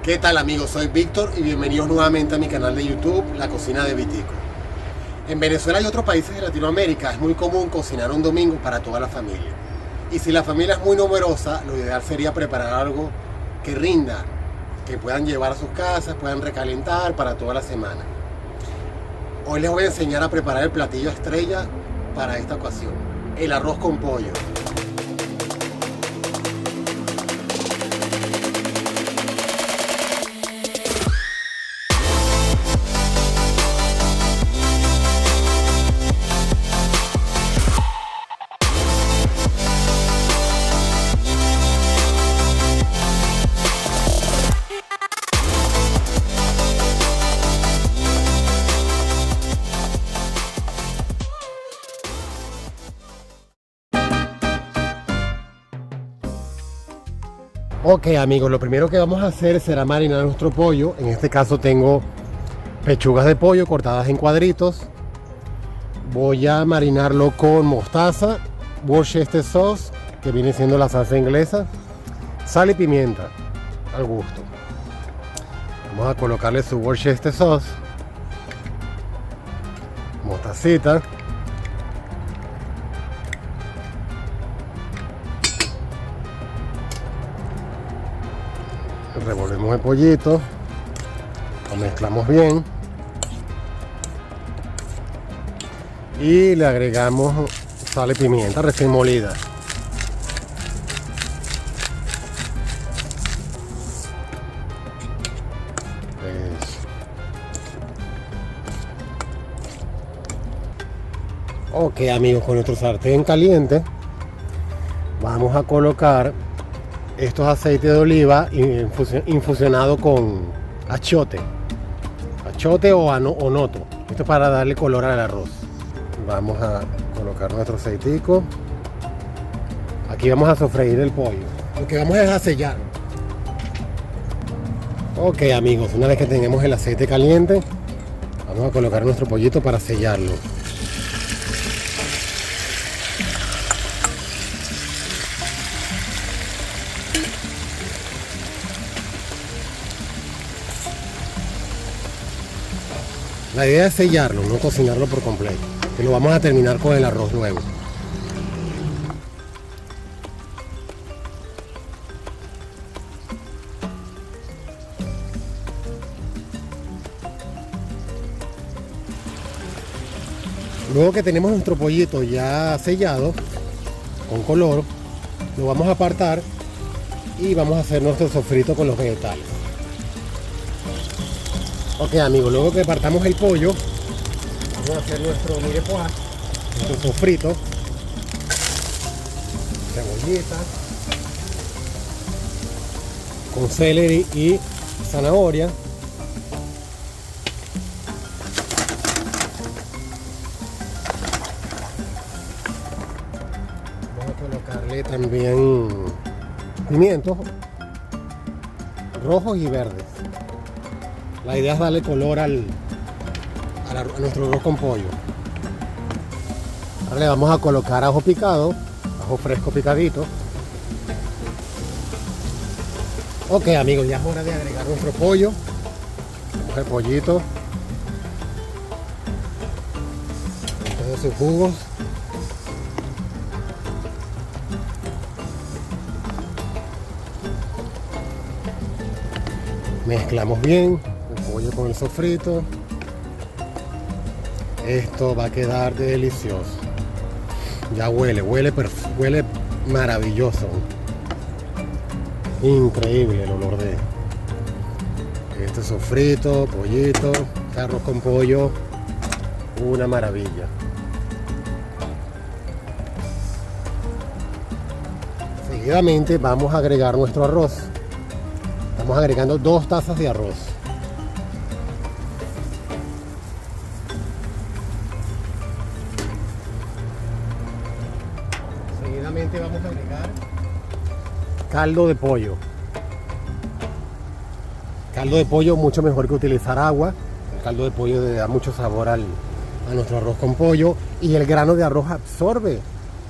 ¿Qué tal amigos? Soy Víctor y bienvenidos nuevamente a mi canal de YouTube, La Cocina de Vitico. En Venezuela y otros países de Latinoamérica es muy común cocinar un domingo para toda la familia. Y si la familia es muy numerosa, lo ideal sería preparar algo que rinda, que puedan llevar a sus casas, puedan recalentar para toda la semana. Hoy les voy a enseñar a preparar el platillo estrella para esta ocasión, el arroz con pollo. Ok amigos, lo primero que vamos a hacer será marinar nuestro pollo. En este caso tengo pechugas de pollo cortadas en cuadritos. Voy a marinarlo con mostaza, Worcestershire sauce, que viene siendo la salsa inglesa, sal y pimienta al gusto. Vamos a colocarle su Worcestershire sauce, mostacita, revolvemos el pollito, lo mezclamos bien y le agregamos sal y pimienta recién molida. Ok amigos, con nuestro sartén caliente vamos a colocar estos aceites de oliva infusionado con achiote o noto. Esto es para darle color al arroz. Vamos a colocar nuestro aceitico. Aquí vamos a sofreír el pollo. Lo que vamos es a sellar. Ok amigos, una vez que tenemos el aceite caliente, vamos a colocar nuestro pollito para sellarlo. La idea es sellarlo, no cocinarlo por completo, que lo vamos a terminar con el arroz luego. Luego que tenemos nuestro pollito ya sellado, con color, lo vamos a apartar y vamos a hacer nuestro sofrito con los vegetales. Ok amigos, luego que apartamos el pollo, vamos a hacer nuestro mirepoix, nuestro sofrito, cebollita, con celery y zanahoria. Vamos a colocarle también pimientos rojos y verdes. La idea es darle color a nuestro arroz con pollo. Ahora le vamos a colocar ajo picado, ajo fresco picadito. Ok amigos, ya es hora de agregar nuestro pollo. Vamos el pollito con todos sus jugos. Mezclamos bien pollo con el sofrito. Esto va a quedar delicioso. Ya huele maravilloso. Increíble el olor de este sofrito, pollito, arroz con pollo. Una maravilla. Seguidamente vamos a agregar nuestro arroz. Estamos agregando 2 tazas de arroz. Seguidamente vamos a agregar caldo de pollo. Caldo de pollo mucho mejor que utilizar agua. El caldo de pollo le da mucho sabor a nuestro arroz con pollo y el grano de arroz va a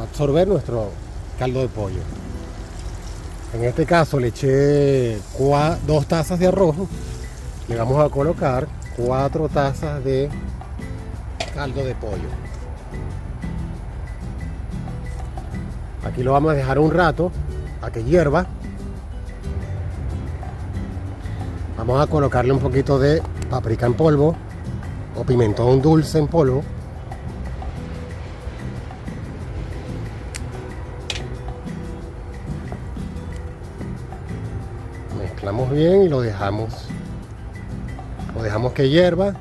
absorber nuestro caldo de pollo. En este caso le eché 2 tazas de arroz. Le vamos a colocar 4 tazas de caldo de pollo. Aquí lo vamos a dejar un rato a que hierva. Vamos a colocarle un poquito de paprika en polvo o pimentón dulce en polvo. Mezclamos bien y lo dejamos que hierva.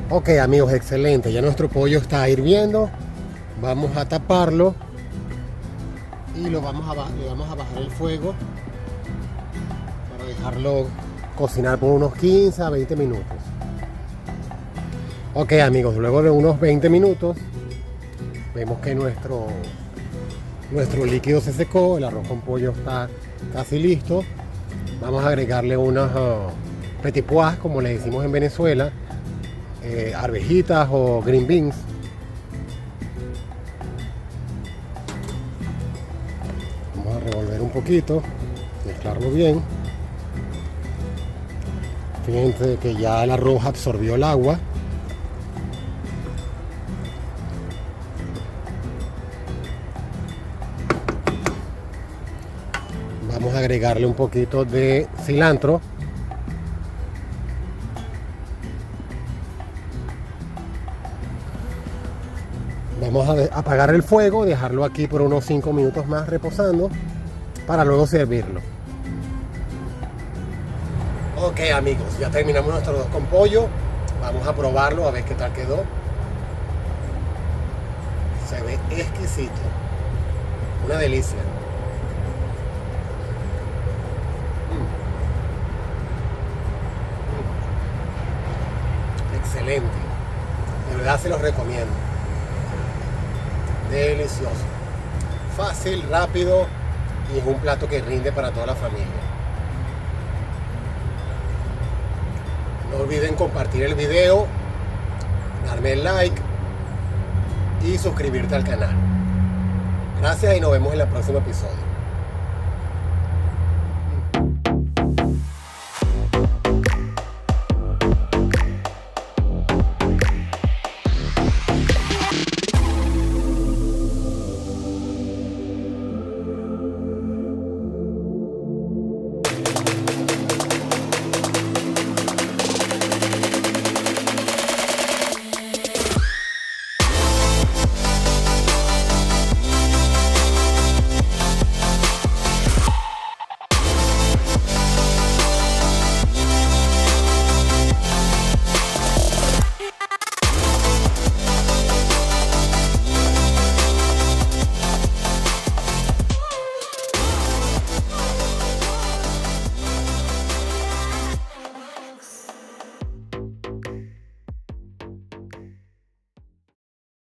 Ok amigos, excelente, ya nuestro pollo está hirviendo. Vamos a taparlo y le vamos a bajar el fuego para dejarlo cocinar por unos 15 a 20 minutos. Ok amigos, luego de unos 20 minutos vemos que nuestro líquido se secó, el arroz con pollo está casi listo. Vamos a agregarle unas petit pois, como le decimos en Venezuela, arvejitas o green beans. Vamos a revolver un poquito, mezclarlo bien. Fíjense que ya el arroz absorbió el agua. Vamos a agregarle un poquito de cilantro. Vamos a apagar el fuego, dejarlo aquí por unos 5 minutos más reposando para luego servirlo. Ok amigos, ya terminamos nuestro arroz con pollo. Vamos a probarlo a ver qué tal quedó. Se ve exquisito. Una delicia. Excelente. De verdad se los recomiendo. Delicioso. Fácil, rápido y es un plato que rinde para toda la familia. No olviden compartir el video, darme el like y suscribirte al canal. Gracias y nos vemos en el próximo episodio.